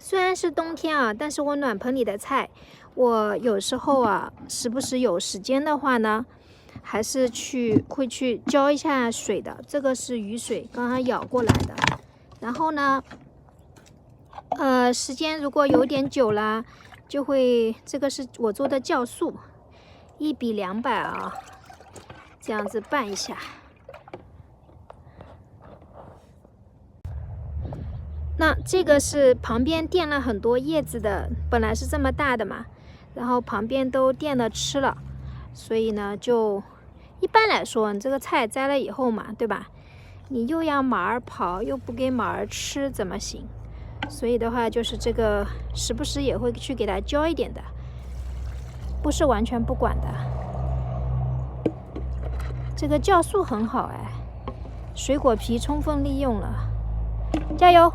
虽然是冬天啊，但是我暖盆里的菜，我有时候啊，时不时有时间的话呢，还是会去浇一下水的。这个是雨水，刚刚舀过来的。然后呢，时间如果有点久了，就会这个是我做的酵素，1比200啊，这样子拌一下。那这个是旁边垫了很多叶子的，本来是这么大的嘛，然后旁边都垫了吃了，所以呢，就一般来说，你这个菜摘了以后嘛，对吧？你又要马儿跑，又不给马儿吃，怎么行？所以的话，就是这个时不时也会去给它浇一点的，不是完全不管的。这个酵素很好哎，水果皮充分利用了，加油！